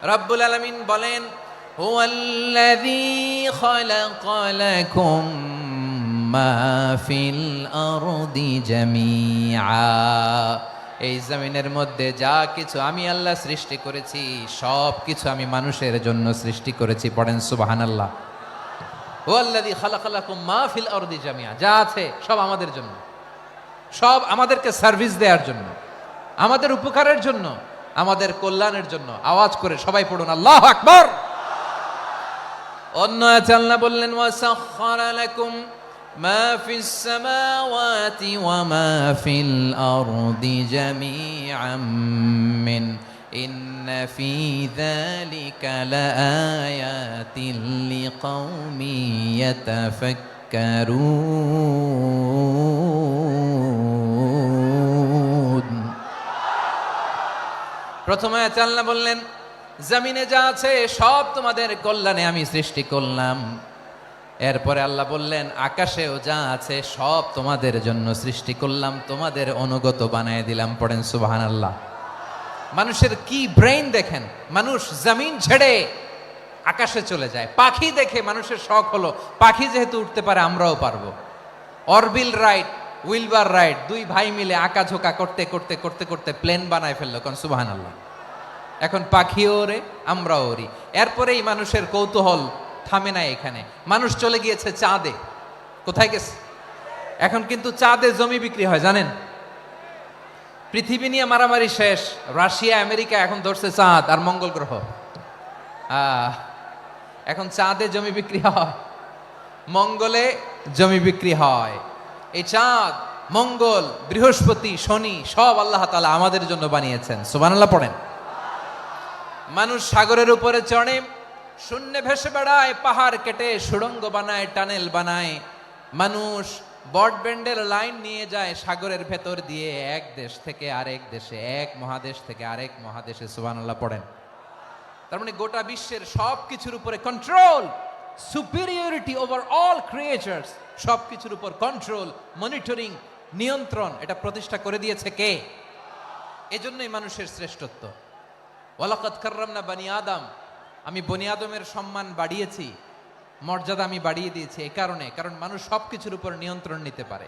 রব্বুল আলামিন বলেন, হুয়াল্লাযী খালাকা লাকুম মা ফিল আরদি জামিআ। এই জমিনের মধ্যে যা কিছু আমি আল্লাহ সৃষ্টি করেছি সব কিছু আমি মানুষের জন্য সৃষ্টি করেছি। পড়েন সুবহানাল্লাহ। হুয়াল্লাযী খালাকা লাকুম মা ফিল আরদি জামিআ, যা আছে সব আমাদের জন্য, সব আমাদেরকে সার্ভিস দেওয়ার জন্য, আমাদের উপকারের জন্য, আমাদের কল্যাণের জন্য। আওয়াজ করে সবাই পড়ুন আল্লাহু আকবার। অন্য আয়াতে আল্লাহ বললেন, ওয়াসাখখারা লাকুম মা ফিস সামাওয়াতি ওয়া মা ফিল আরদি জামিআম মিন ইন্না ফি যালিকা লাআয়াতিন লিকাউমিন ইয়াতাফাক্কারুন। প্রথমে আয়াতে আল্লাহ বললেন, জমিনে যা আছে সব তোমাদের কল্যাণে আমি সৃষ্টি করলাম। এরপরে আল্লাহ বললেন, আকাশেও যা আছে সব তোমাদের জন্য সৃষ্টি করলাম, তোমাদের অনুগত বানায় দিলাম। পড়েন সুবহানাল্লাহ। মানুষের কি ব্রেইন দেখেন, মানুষ জমিন ছেড়ে আকাশে চলে যায়। পাখি দেখে মানুষের শখ হলো, পাখি যেহেতু উঠতে পারে আমরাও পারবো। অরবিল রাইট, উইলবার রাইট, দুই ভাই মিলে আঁকাঝোঁকা করতে করতে করতে করতে প্লেন বানায় ফেললো। কোন সুবহানাল্লাহ। এখন পাখিও ওরে, আমরাও ওরি। এরপরেই মানুষের কৌতূহল থামে না এখানে। মানুষ চলে গিয়েছে চাঁদে। কোথায় গেছে? এখন কিন্তু চাঁদে জমি বিক্রি হয় জানেন। পৃথিবী নিয়ে মারামারি শেষ। রাশিয়া আমেরিকা এখন ধরছে চাঁদ আর মঙ্গল গ্রহ। এখন চাঁদে জমি বিক্রি হয়, মঙ্গলে জমি বিক্রি হয়। এই চাঁদ, মঙ্গল, বৃহস্পতি, শনি সব আল্লাহ তাআলা আমাদের জন্য বানিয়েছেন। সুবহানাল্লাহ পড়েন। মানুষ সাগরের উপরে চড়ে, শূন্যে ভেসে বেড়ায়, পাহাড় কেটে সুড়ঙ্গ বানায়, টানেল বানায়। মানুষ ব্রডব্যান্ডের লাইন নিয়ে যায় সাগরের ভেতর দিয়ে, এক দেশ থেকে আরেক দেশে, এক মহাদেশ থেকে আরেক মহাদেশে। সুবহানাল্লাহ পড়েন। তার মানে গোটা বিশ্বের সব কিছুর উপরে control, superiority over all creatures, সব কিছুর উপর কন্ট্রোল, মনিটরিং, নিয়ন্ত্রণ, এটা প্রতিষ্ঠা করে দিয়েছে কে? এজন্যই মানুষের শ্রেষ্ঠত্ব। ওয়ালাকাদ কাররামনা বানি আদম, আমি বনি আদমের সম্মান বাড়িয়েছি, মর্যাদা আমি বাড়িয়ে দিয়েছি। এই কারণে, কারণ মানুষ সবকিছুর উপর নিয়ন্ত্রণ নিতে পারে।